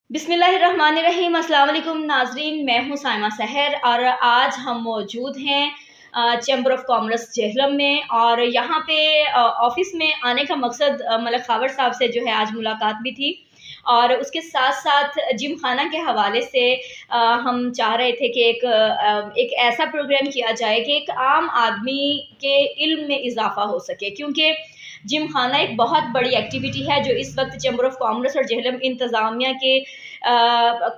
बिस्मिल्लाहिर्रहमानिर्रहीम। अस्सलाम वालेकुम नाजरीन, मैं हूँ साइमा सहर और आज हम मौजूद हैं चैम्बर ऑफ कॉमर्स जेहलम में। और यहाँ पे ऑफिस में आने का मकसद मलक खावर साहब से जो है आज मुलाकात भी थी और उसके साथ साथ जिम खाना के हवाले से हम चाह रहे थे कि एक ऐसा प्रोग्राम किया जाए कि एक आम आदमी के इल्म में इजाफा हो सके, क्योंकि जिम खाना एक बहुत बड़ी एक्टिविटी है जो इस वक्त चैम्बर ऑफ कॉमर्स और जेहलम इंतज़ामिया के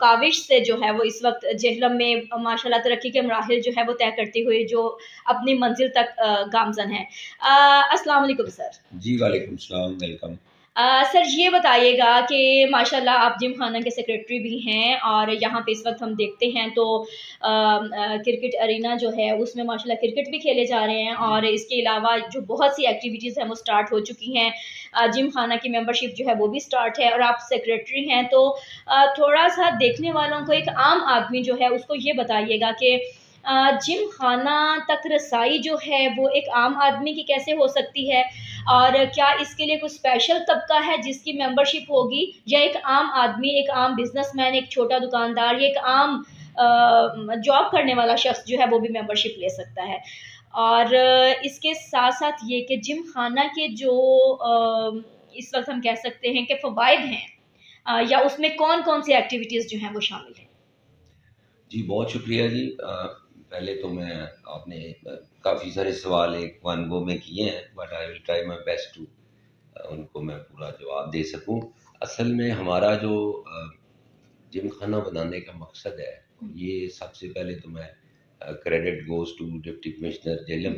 काविश से जो है वो इस वक्त जेहलम में माशाल्लाह तरक्की के मराहिल जो है वो तय करते हुए जो अपनी मंजिल तक गामजन है। अस्सलाम वालेकुम सर। जी वालेकुम सलाम, वेलकम। सर ये बताइएगा कि माशाल्लाह आप जिम खाना के सेक्रेटरी भी हैं और यहाँ पे इस वक्त हम देखते हैं तो क्रिकेट अरीना जो है उसमें माशाल्लाह क्रिकेट भी खेले जा रहे हैं और इसके अलावा जो बहुत सी एक्टिविटीज़ हैं वो स्टार्ट हो चुकी हैं। जिम खाना की मेंबरशिप जो है वो भी स्टार्ट है और आप सेक्रेटरी हैं, तो थोड़ा सा देखने वालों को, एक आम आदमी जो है उसको ये बताइएगा कि जिम खाना तक रसाई जो है वो एक आम आदमी की कैसे हो सकती है और क्या इसके लिए कुछ स्पेशल तबका है जिसकी मेंबरशिप होगी, या एक आम आदमी, एक आम बिजनेसमैन, एक छोटा दुकानदार या एक आम जॉब करने वाला शख्स जो है वो भी मेंबरशिप ले सकता है। और इसके साथ साथ ये कि जिम खाना के जो इस वक्त हम कह सकते हैं कि फ़वाइद हैं या उसमें कौन कौन सी एक्टिविटीज़ जो हैं वो शामिल हैं। जी बहुत शुक्रिया जी। पहले तो मैं आपने काफ़ी सारे सवाल एक वन गो में किए हैं, but I will try my best to उनको मैं पूरा जवाब दे सकूं। असल में हमारा जो जिम खाना बनाने का मकसद है, ये सबसे पहले तो मैं credit goes to deputy commissioner Jhelum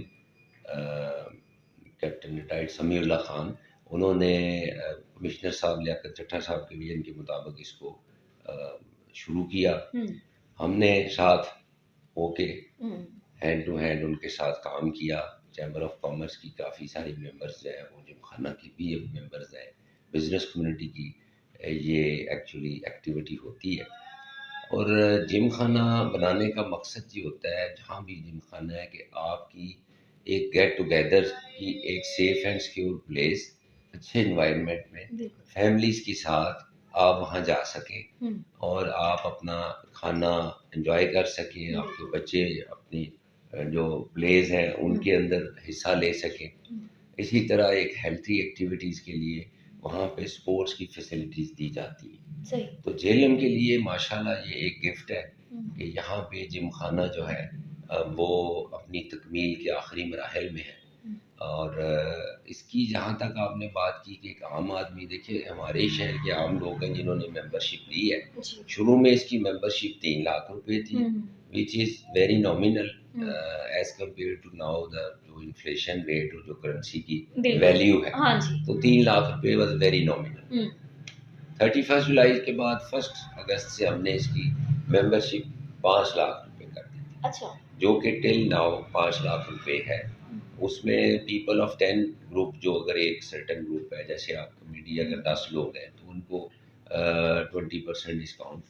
captain retired Samiullah Khan. उन्होंने कमिश्नर साहब लियाकत चट्टा साहब के विजन के मुताबिक इसको शुरू किया। हमने साथ होके हैंड टू हैंड उनके साथ काम किया। चैम्बर ऑफ कॉमर्स की काफ़ी सारी मेंबर्स जो हैं वो जिम खाना की भी मेंबर्स हैं। बिजनेस कम्युनिटी की ये एक्चुअली एक्टिविटी होती है और जिम खाना बनाने का मकसद ये होता है, जहाँ भी जिम खाना है, कि आपकी एक गेट टुगेदर की एक सेफ एंड सिक्योर प्लेस, अच्छे इन्वायरमेंट में फैमिलीज के साथ आप वहाँ जा सकें और आप अपना खाना एंजॉय कर सकें, आपके बच्चे अपनी जो प्लेज हैं उनके अंदर हिस्सा ले सकें। इसी तरह एक हेल्थी एक्टिविटीज़ के लिए वहाँ पे स्पोर्ट्स की फैसिलिटीज़ दी जाती है। तो जेएलएम के लिए माशाल्लाह ये एक गिफ्ट है कि यहाँ पे जिम खाना जो है वो अपनी तकमील के आखिरी मराहल में है। और इसकी जहाँ तक आपने बात की कि एक आम आदमी, देखिए हमारे शहर के आम लोग हैं जिन्होंने मेंबरशिप ली है। शुरू में इसकी मेंबरशिप 3 लाख रुपए थी, which is very nominal as compare to now the जो इन्फ्लेशन रेट और जो करेंसी की वैल्यू है। हाँ जी। तो 3 लाख रुपए वॉज वेरी नॉमिनल। 31 जुलाई के बाद 1 अगस्त से हमने इसकी मेंबरशिप 5 लाख रुपए कर दी। अच्छा। जो कि टिल नाउ 5 लाख रुपए है। उसमें पीपल ऑफ 10 ग्रुप, जो अगर एक सर्टन ग्रुप है, जैसे आप कमेटी अगर 10 लोग हैं तो उनको 20% डिस्काउंट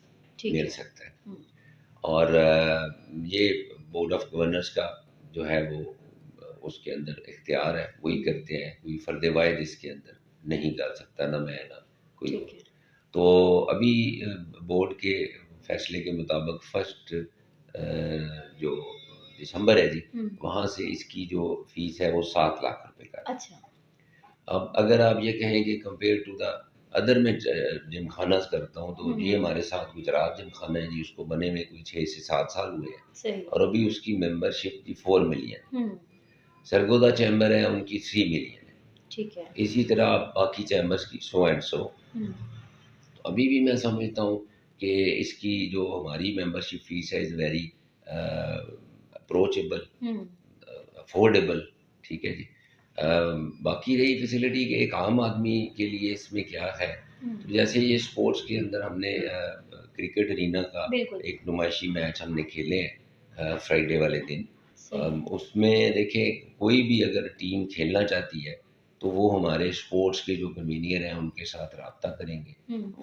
मिल सकता है। और ये बोर्ड ऑफ गवर्नर्स का जो है वो उसके अंदर इख्तियार है, वही करते हैं। कोई फर्द वाहिद इसके अंदर नहीं कर सकता, ना मैं ना कोई। तो अभी बोर्ड के फैसले के मुताबिक 1 जो दिसंबर है जी, वहाँ से इसकी जो फीस है वो 7 लाख रुपए का। अच्छा। अब अगर आप ये कहें कि कंपेयर टू द अदर में जिम खाना करता हूँ, तो ये हमारे साथ गुजरात जिम खाना है जी, उसको बने में कोई 6 से 7 साल हुए हैं और अभी उसकी मेंबरशिप की 4 मिलियन। सरगोदा चैम्बर है, उनकी 3 मिलियन है। ठीक है। इसी तरह बाकी चैम्बर्स की 100 एंड 100। तो अभी भी मैं समझता हूँ कि इसकी जो हमारी मेंबरशिप फीस है इज़ वेरी अप्रोचेबल, अफोर्डेबल। ठीक है जी। बाकी रही फैसिलिटी के एक आम आदमी के लिए इसमें क्या है, तो जैसे ये स्पोर्ट्स के अंदर हमने क्रिकेट अरीना का एक नुमाइशी मैच हमने खेले हैं फ्राइडे वाले दिन। उसमें देखें, कोई भी अगर टीम खेलना चाहती है तो वो हमारे स्पोर्ट्स के जो कन्वीनियर हैं उनके साथ रब्ता करेंगे।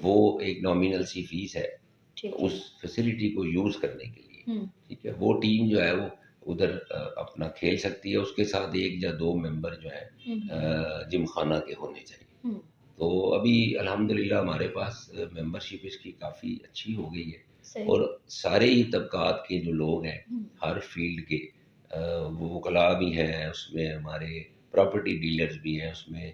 वो एक नॉमिनल सी फीस है उस फैसिलिटी को यूज़ करने के लिए। ठीक है। वो टीम जो है वो उधर अपना खेल सकती है, उसके साथ 1 या 2 मेंबर जो है जिम खाना के होने चाहिए। तो अभी अल्हम्दुलिल्लाह हमारे पास मेंबरशिप इसकी काफ़ी अच्छी हो गई है। सही। और सारे ही तबकात के जो लोग हैं, हुँ, हर फील्ड के, वो वकला भी हैं उसमें, हमारे प्रॉपर्टी डीलर्स भी हैं उसमें,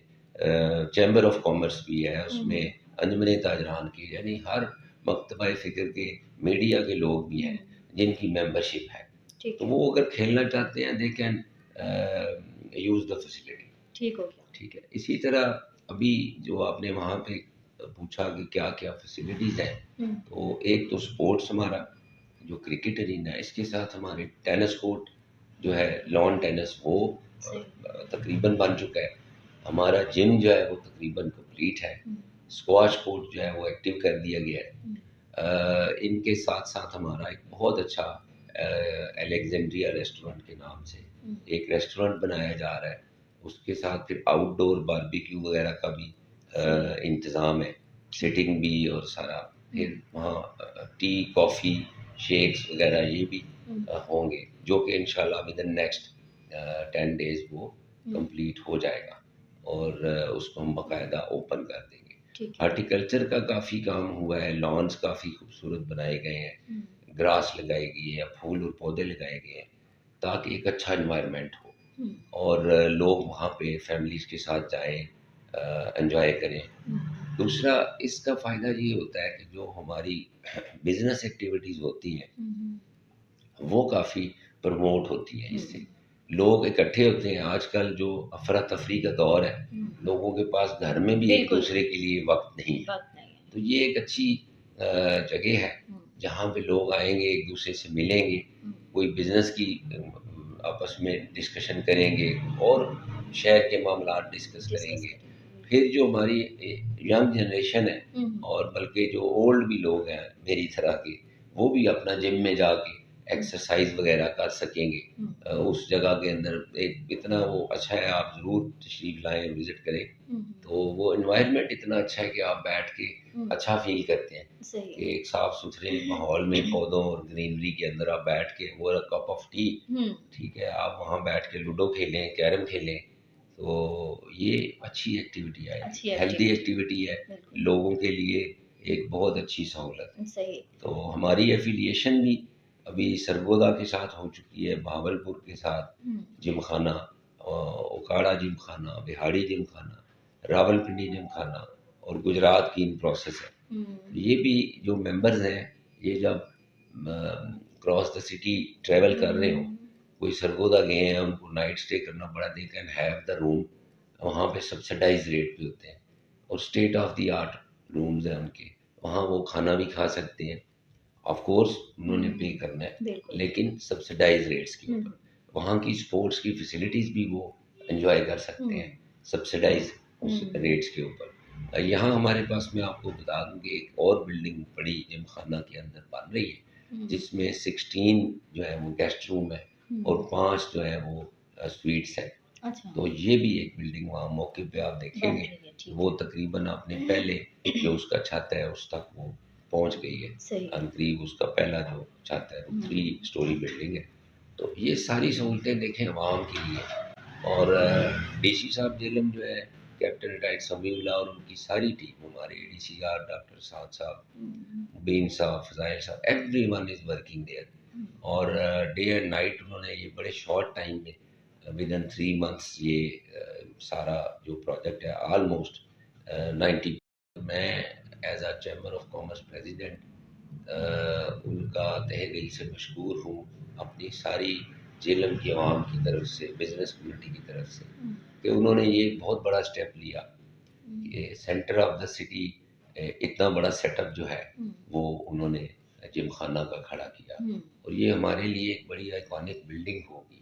चैम्बर ऑफ कॉमर्स भी है हुँ, उसमें, हुँ, अंजमन ताजरान की, यानी हर मकतबा फ़िक्र के, मीडिया के लोग भी हैं हुँ, जिनकी मेंबरशिप है। ठीक तो है, वो अगर खेलना चाहते हैं, they can use the facility. ठीक हो गया। ठीक है। इसी तरह अभी जो आपने वहाँ पे पूछा कि क्या-क्या फैसिलिटीज़ हैं, हुँ, तो एक तो स्पोर्ट्स हमारा जो क्रिकेट अरीना है, इसके साथ हमारे टेनिस कोर्ट जो है, लॉन टेनिस, वो सही। तकरीबन बन चुका है। हमारा जिम जो है वो तकरीबन कंप्लीट है। हुँ, स्क्वाश कोर्ट जो है वो एक्टिव कर दिया गया है। हुँ, इनके साथ-साथ हमारा एक बहुत अच्छा अलेक्जेंड्रिया रेस्टोरेंट के नाम से हुँ, एक रेस्टोरेंट बनाया जा रहा है। उसके साथ फिर आउटडोर बारबेक्यू वगैरह का भी सही, इंतज़ाम है, ठीक। सिटिंग भी और सारा। हुँ, फिर वहाँ टी, कॉफ़ी, शेक्स वगैरह ये भी हुँ, होंगे, जो कि इंशाल्लाह विदिन नेक्स्ट 10 डेज़ वो हुँ, कंप्लीट हो जाएगा और उसको हम बाकायदा ओपन कर देंगे। ठीक है। हॉर्टिकल्चर का काफ़ी काम हुआ है, लॉन्स काफ़ी खूबसूरत बनाए गए हैं, हुँ, ग्रास लगाई गई है, फूल और पौधे लगाए गए हैं, ताकि एक अच्छा एनवायरनमेंट हो हुँ, और लोग वहाँ पे फैमिलीज़ के साथ जाएँ, एन्जॉय करें। हुँ, दूसरा इसका फ़ायदा ये होता है कि जो हमारी बिज़नेस एक्टिविटीज़ होती हैं, हुँ, हुँ, वो काफ़ी प्रमोट होती हैं हुँ, इससे। लोग इकट्ठे होते हैं, आजकल जो अफ़रा-तफ़री का दौर है, हुँ, लोगों के पास घर में भी बिल्कुल, एक-दूसरे के लिए वक़्त नहीं है। वक़्त नहीं है। तो ये एक अच्छी जगह है, हुँ, जहाँ पे लोग आएँगे, एक-दूसरे से मिलेंगे, हुँ, कोई बिज़नेस की आपस में डिस्कशन करेंगे और शहर के मामलात डिस्कस डिस्कस करेंगे। करेंगे, बिल्कुल। फिर जो हमारी यंग जनरेशन है हुँ, हुँ, और बल्कि जो ओल्ड भी लोग हैं मेरी तरह के, वो भी अपना जिम में जाके हुँ, एक्सरसाइज वगैरह कर सकेंगे। हुँ, उस जगह के अंदर एक इतना वो अच्छा है, आप ज़रूर तशरीफ़ लाएँ, विज़िट करें। हुँ, तो वो एनवायरनमेंट इतना अच्छा है कि आप बैठ के हुँ, अच्छा फ़ील करते हैं सही है। कि एक साफ़-सुथरे माहौल में पौधों और ग्रीनरी के अंदर आप बैठ के, वो अ कप ऑफ टी, हुँ, ठीक है, आप वहाँ बैठ के लूडो खेलें, कैरम खेलें, तो ये अच्छी एक्टिविटी है, अच्छी हेल्दी एक्टिविटी, एक्टिविटी है, बिल्कुल, लोगों के लिए एक बहुत अच्छी सहूलत है। सही। तो हमारी एफ़िलिएशन भी अभी सरगोदा के साथ हो चुकी है, भावलपुर के साथ हुँ, जिमखाना, ओकाड़ा जिमखाना, बिहाड़ी जिमखाना, रावलपिंडी जिमखाना और गुजरात की इन प्रोसेस है। हुँ, ये भी जो मेंबर्स हैं, ये जब क्रॉस द सिटी ट्रैवल कर रहे हो, हुँ, कोई सरगोदा गए हैं, उनको नाइट स्टे करना पड़ा, they can have the room, वहाँ पे सब्सिडाइज़ रेट पे होते हैं और state of the art rooms हैं उनके, वहाँ वो खाना भी खा सकते हैं। ऑफ कोर्स उन्होंने हुँ, पे करना है, बिल्कुल। लेकिन सब्सिडाइज़ रेट्स के हुँ, ऊपर। वहाँ की स्पोर्ट्स की फैसिलिटीज़ भी वो एन्जॉय कर सकते हुँ, हैं, सब्सिडाइज़ उस हुँ, रेट्स के ऊपर। यहाँ हमारे पास, मैं आपको बता दूँ कि एक और बिल्डिंग बड़ी जिमखाना के अंदर बन रही है, हुँ, जिसमें 16 जो है वो गेस्ट रूम है हुँ, और 5 जो है वो स्वीट्स हैं। अच्छा, तो ये भी एक बिल्डिंग वहाँ मौके पे आप बन देखेंगे, रही है, ठीक वो है। तकरीबन आपने पहले जो उसका छत है उस तक वो पहुँच गई है। सही है। करीब उसका पहला जो छत है वो हुँ, 3 स्टोरी बिल्डिंग है। तो ये सारी सहूलतें देखें अवाम के लिए। और डीसी साहब जेलम जो है, कैप्टन रिटायर्ड समीउल्लाह और उनकी सारी टीम, हमारे डीसीआर डॉक्टर साद साहब, हुँ, मुबीन साहब, फ़ज़ाइल साहब, एवरीवन इज़ वर्किंग देयर। हुँ, और डे एंड नाइट उन्होंने ये बड़े शॉर्ट टाइम में विदिन 3 मंथ्स ये सारा जो प्रोजेक्ट है ऑलमोस्ट 90, मैं as a chamber of commerce president उनका तहे दिल से मशकूर हूँ, अपनी सारी जेलम की आवाम की तरफ से, बिजनेस कम्युनिटी की तरफ से, हुँ, कि उन्होंने ये बहुत बड़ा स्टेप लिया हुँ, कि सेंटर ऑफ द सिटी इतना बड़ा सेटअप जो है हुँ, वो उन्होंने जिम खाना का खड़ा किया। हुँ, और ये हमारे लिए एक बड़ी आइकॉनिक बिल्डिंग होगी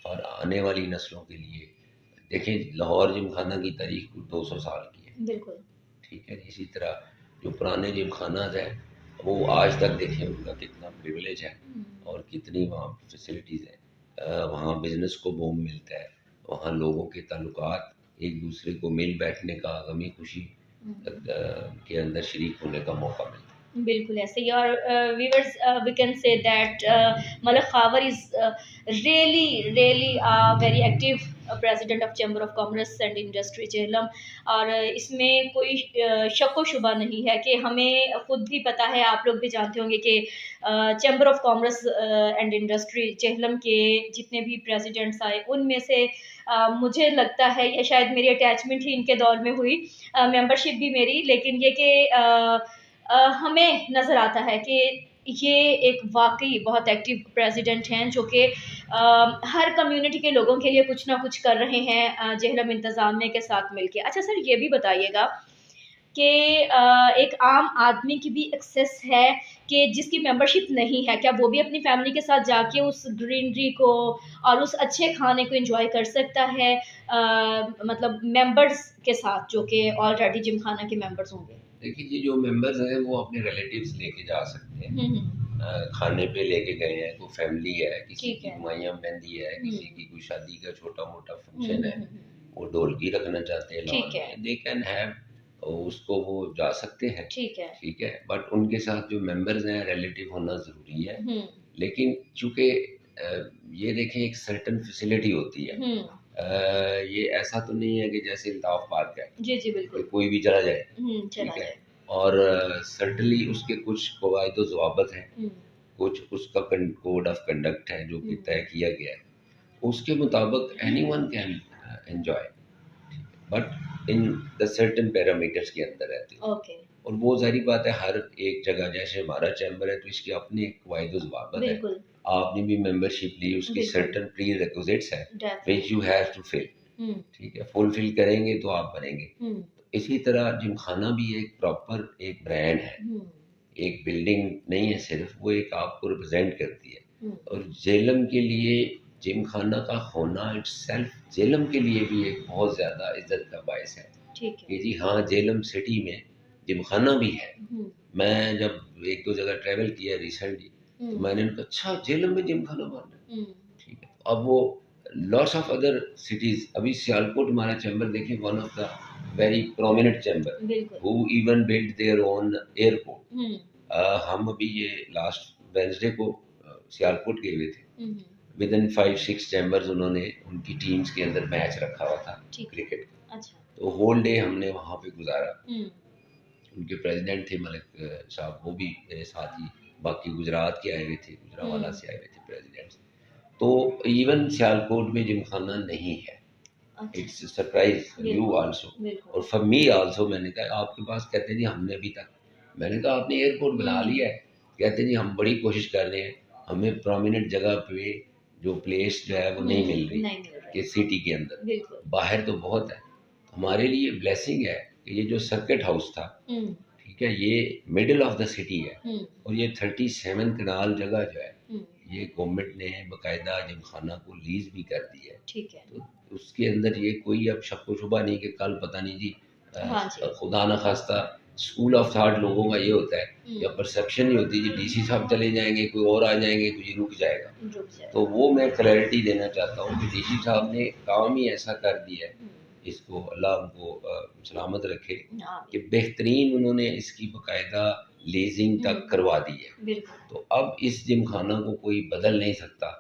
और आने वाली नस्लों के लिए। देखें, लाहौर जिम खाना की तारीख कुछ 200 साल की है, बिल्कुल। ठीक है। इसी तरह जो पुराने जिम खाना है, वो आज तक देखें उनका कितना प्रिविलेज है हुँ, और कितनी वहाँ फैसिलिटीज़ हैं। वहाँ बिज़नेस को बूम मिलता है, वहाँ लोगों के ताल्लुकात एक दूसरे को मिल बैठने का, गमी खुशी हुँ, के अंदर शरीक होने का मौका मिलता है। बिल्कुल ऐसे ही। और viewers, we can say that Malik Khawar is really very active president of chamber of commerce and industry Jhelum. और इसमें कोई शक व शुबा नहीं है कि हमें खुद भी पता है, आप लोग भी जानते होंगे कि chamber of commerce and industry Jhelum के जितने भी प्रेसिडेंट्स आए उनमें से मुझे लगता है, या शायद मेरी अटैचमेंट ही इनके दौर में हुई, मेंबरशिप भी मेरी, लेकिन ये कि हमें नज़र आता है कि ये एक वाकई बहुत एक्टिव प्रेसिडेंट हैं जो कि हर कम्युनिटी के लोगों के लिए कुछ ना कुछ कर रहे हैं जेहलम इंतज़ामिया के साथ मिलके। अच्छा सर, ये भी बताइएगा कि एक आम आदमी की भी एक्सेस है कि जिसकी मेंबरशिप नहीं है, क्या वो भी अपनी फैमिली के साथ जाके उस ग्रीनरी को और उस अच्छे खाने को एंजॉय कर सकता है, मतलब मेंबर्स के साथ जो कि ऑलरेडी जिम खाना के मेंबर्स होंगे? देखिए जी, जो मेंबर्स हैं वो अपने रिलेटिव्स लेके जा सकते हैं। खाने पे लेके गए हैं, कोई फैमिली है, किसी ठीक की है। नुमाइयाँ मेहंदी है, किसी की कोई शादी का छोटा मोटा हम्म, फंक्शन है, वो ढोलकी रखना चाहते हैं लॉन ठीक है। में, दे कैन हैव, उसको वो जा सकते हैं। ठीक है। ठीक है, बट उनके साथ जो मेंबर्स हैं रिलेटिव होना ज़रूरी है। हम्म। लेकिन चूंकि ये देखें एक सर्टन फैसिलिटी होती है। ये ऐसा तो नहीं है कि जैसे अल्ताफ पार्क है जी जी कि बिल्कुल। कोई भी चला जाए। चला ठीक है, जाए। और सर्टनली उसके कुछ कवायद ज़वाबत हैं, हम्म, कुछ उसका कोड ऑफ कंडक्ट है जो कि हम्म, तय किया गया है, उसके मुताबिक anyone can enjoy, but in the certain parameters के अंदर रहते हैं। ओके। और वो ज़ाहिर बात है, हर एक जगह जैसे हमारा चैम्बर है तो इसकी अपनी एक कवायद ज़वाबत है। बिल्कुल। आपने भी मेंबरशिप ली, उसकी बिल्कुल। सर्टेन प्री रिक्विजिट्स है which you definitely. Have to fill. Hmm, ठीक है, फुलफिल करेंगे तो आप बनेंगे। हम्म, इसी तरह जिमखाना भी एक प्रॉपर एक ब्रांड है, हम्म, एक बिल्डिंग नहीं है सिर्फ, वो एक आपको रिप्रेजेंट करती है। हम्म, और जेलम के लिए जिम खाना का होना इट्सेल्फ जेलम के लिए भी एक बहुत ज़्यादा इज्जत का बायस है ठीक है। कि जी हाँ, जेलम सिटी में जिम खाना भी है। हम्म, मैं जब एक दो जगह ट्रैवल किया रिसेंटली, तो मैंने उनका अच्छा जेलम में जिम खाना बन रहा है। ठीक है, अब वो लॉट्स ऑफ अदर सिटीज, अभी सियालकोट हमारा चैम्बर देखिए, one of the very prominent chamber बिल्कुल। Who even build their own airport. Hmm, हम अभी ये लास्ट वेंसडे को सियालकोट गए हुए थे। हम्म, विद इन 5-6 चैम्बर्स उन्होंने उनकी टीम्स के अंदर मैच रखा हुआ था ठीक। क्रिकेट का। अच्छा। तो होल डे हमने वहाँ पे गुजारा। हम्म, उनके प्रेसिडेंट थे मलिक साहब, वो भी मेरे साथ ही, बाकी गुजरात के आए हुए थे, गुजरावाला से आए हुए थे प्रेसिडेंट्स। तो इवन सियालकोट में जिमखाना नहीं है। अच्छा। इट्स सरप्राइज फॉर यू बिल्कुल। आल्सो बिल्कुल। और फॉर मी आल्सो। मैंने कहा आपके पास, कहते जी हमने अभी तक, मैंने कहा आपने एयरपोर्ट बना लिया है, कहते जी हम बड़ी कोशिश कर रहे हैं, हमें प्रोमिनेंट जगह पे जो प्लेस जो है वो नहीं मिल रही नहीं मिल रही। कि सिटी के अंदर, बिल्कुल। बाहर तो बहुत है। तो हमारे लिए ब्लेसिंग है कि ये जो सर्किट हाउस था, हम्म, ठीक है, ये मिडिल ऑफ द सिटी है, हम्म, और ये 37 कनाल जगह जो है, हम्म, ये गवर्नमेंट ने बाकायदा जिमखाना को लीज भी कर दी है। ठीक है। तो उसके अंदर ये कोई अब शक व शुबा नहीं कि कल पता नहीं जी, हाँ जी। खुदा न खास्ता, स्कूल ऑफ थॉट लोगों का ये होता है या हम्म, परसेप्शन ही होती है जी डीसी साहब चले जाएंगे, कोई और आ जाएंगे तो ये रुक जाएगा। रुक जाए। तो वो मैं क्लैरिटी देना चाहता हूँ कि डीसी साहब ने काम ही ऐसा कर दिया है, इसको अल्लाह उनको सलामत रखे, कि बेहतरीन उन्होंने इसकी बाकायदा लीजिंग तक करवा दी है। बिल्कुल। तो अब इस जिमखाना को कोई बदल नहीं सकता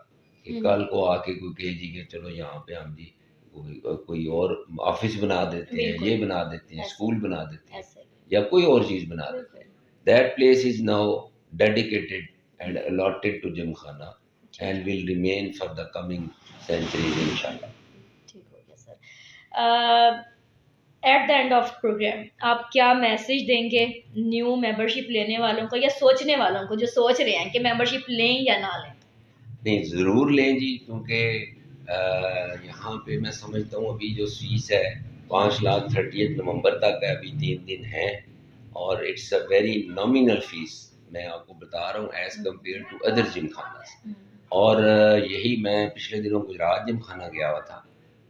कि कल को आके कोई कहे जी कि चलो यहाँ पे हम जी कोई और ऑफिस बना देते हैं, ये बना देते हैं, स्कूल बना देते हैं, या कोई और चीज़ बना देते हैं। That place is now dedicated and allotted to Gymkhana and will remain for the coming centuries इंशाल्लाह। ठीक हो गया sir. At the end of programme आप क्या मैसेज देंगे न्यू मेंबरशिप लेने वालों को या सोचने वालों को जो सोच रहे हैं कि मेंबरशिप लें या ना लें? नहीं, ज़रूर लें जी, क्योंकि यहाँ पे मैं समझता हूँ अभी जो फीस है 5 लाख 30 नवंबर तक है, अभी 3 दिन हैं, और it's a very nominal fees, मैं आपको बता रहा हूँ, as compare to other Gymkhana. और यही मैं पिछले दिनों गुजरात जिम खाना गया हुआ था,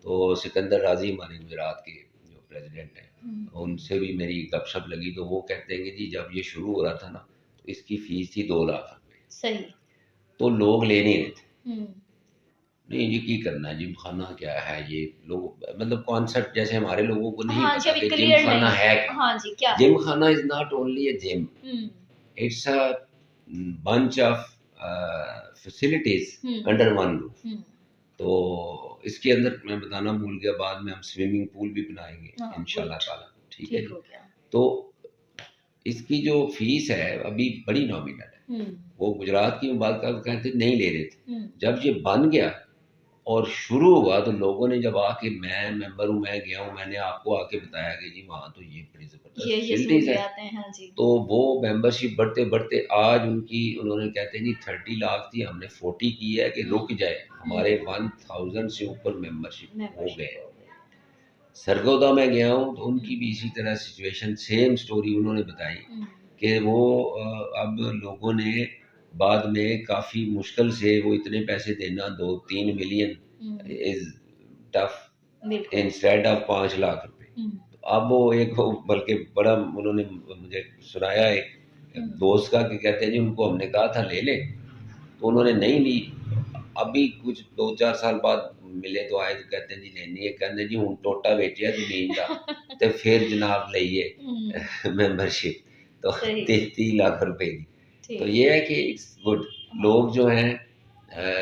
तो सिकंदर राजी हमारे गुजरात के जो प्रेसिडेंट हैं, उनसे भी मेरी गपशप लगी, तो वो कहते हैं कि जी जब ये शुरू हो रहा था ना, तो इसकी फीस थी 2 लाख रुपए। सही। तो लोग ले नहीं रहे थे। नहीं, ये की करना है, जिम खाना क्या है, ये लोग मतलब कॉन्सेप्ट जैसे हमारे लोगों को नहीं हाँ जी, पता अभी कि जिम क्लियर खाना नहीं। है क्या। हाँ जी, क्या है? जिम खाना is not only A gym, it's a bunch of facilities under one roof. तो इसके अंदर मैं बताना भूल गया, बाद में हम स्विमिंग पूल भी बनाएंगे इंशाल्लाह ताला, ठीक है जी। तो इसकी जो फीस है अभी बड़ी नॉमिनल है। वो गुजरात की बात कर कहते नहीं ले रहे थे, जब ये बन गया और शुरू हुआ तो लोगों ने जब आके, मैं मेंबर हूँ, मैं गया हूँ, मैंने आपको आके बताया कि जी वहाँ तो ये बड़ी जबरदस्त फैसिलिटीज है। हाँ जी। तो वो मेंबरशिप बढ़ते बढ़ते आज उनकी, उन्होंने कहते हैं जी 30 लाख थी, हमने 40 की है कि रुक जाए, हमारे 1000 से ऊपर मेंबरशिप हो गए। सरगोदा में गया हूँ तो उनकी भी इसी तरह सिचुएशन, सेम स्टोरी उन्होंने बताई कि वो अब लोगों ने बाद में काफ़ी मुश्किल से वो इतने पैसे देना, 2-3 million is tough instead of 5 lakh रुपए। तो अब वो एक, बल्कि बड़ा उन्होंने मुझे सुनाया एक दोस्त का कि कहते हैं जी उनको हमने कहा था ले ले, तो उन्होंने नहीं ली। अभी कुछ 2-4 साल बाद मिले तो आए तो कहते हैं जी लेनी है, कहते जी हूँ टोटा बेचिया जमीन का तो फिर जनाब लईए मेंबरशिप, तो 33 लाख रुपए की। तो ये है कि इट्स गुड। लोग जो हैं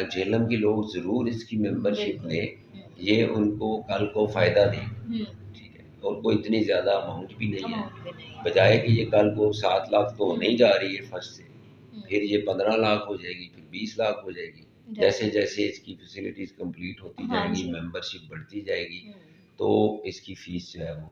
झेलम के लोग ज़रूर इसकी मेंबरशिप लें, ये उनको कल को फ़ायदा दे, ठीक है। और कोई इतनी ज़्यादा अमाउंट भी नहीं है, बजाय कि ये कल को 7 लाख तो नहीं जा रही है फर्स्ट से, फिर ये 15 लाख हो जाएगी, फिर 20 लाख हो जाएगी। जैसे जैसे इसकी फैसिलिटीज कंप्लीट होती जाएगी, मेंबरशिप बढ़ती जाएगी, तो इसकी फीस जो है वो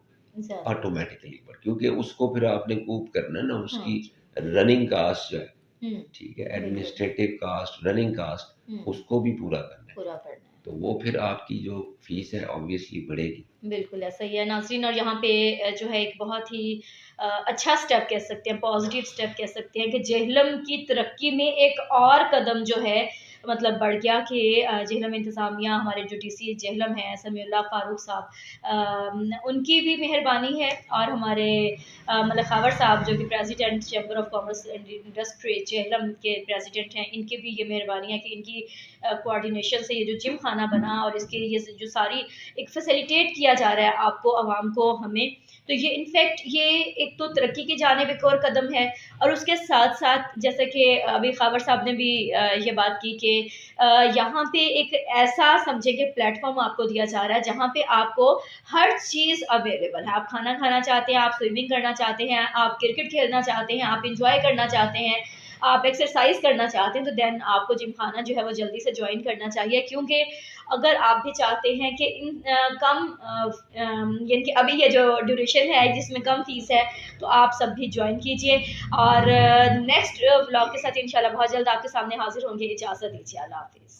ऑटोमेटिकली बढ़, क्योंकि उसको फिर आपने कूप करना ना, उसकी रनिंग कास्ट जो है, ठीक है, एडमिनिस्ट्रेटिव कास्ट, रनिंग कास्ट, उसको भी पूरा करना है, तो वो फिर आपकी जो फीस है ऑब्वियसली बढ़ेगी। बिल्कुल ऐसा ही है नाज़रीन। और यहाँ पे जो है एक बहुत ही अच्छा स्टेप कह सकते हैं, पॉजिटिव स्टेप कह सकते हैं कि जेहलम की तरक्की में एक और कदम जो है मतलब बढ़ गया कि जेहलम इंतज़ामिया, हमारे जो डीसी जेहलम हैं समीउल्लाह फ़ारूक साहब, उनकी भी मेहरबानी है, और हमारे मलिक खावर साहब जो कि president chamber of commerce and industry Jhelum के प्रेसिडेंट हैं, इनकी भी ये मेहरबानी है कि इनकी कोऑर्डिनेशन से ये जो जिम खाना बना और इसके ये जो सारी एक फैसिलिटेट किया जा रहा है आपको, आवाम को, हमें, तो ये इनफैक्ट ये एक तो तरक्की की जानिब एक और कदम है। और उसके साथ साथ जैसे कि अभी खावर साहब ने भी ये बात की कि यहाँ पे एक ऐसा समझे कि प्लेटफॉर्म आपको दिया जा रहा है जहाँ पे आपको हर चीज़ अवेलेबल है। आप खाना खाना चाहते हैं, आप स्विमिंग करना चाहते हैं, आप क्रिकेट खेलना चाहते हैं, आप इंजॉय करना चाहते हैं, आप एक्सरसाइज करना चाहते हैं, तो देन आपको जिम खाना जो है वो जल्दी से ज्वाइन करना चाहिए। क्योंकि अगर आप भी चाहते हैं कि इन यानी कि अभी ये जो ड्यूरेशन है जिसमें कम फीस है, तो आप सब भी ज्वाइन कीजिए। और नेक्स्ट व्लॉग के साथ इंशाल्लाह बहुत जल्द आपके सामने हाजिर होंगे। इजाज़त दीजिए, अल्लाह हाफिज़।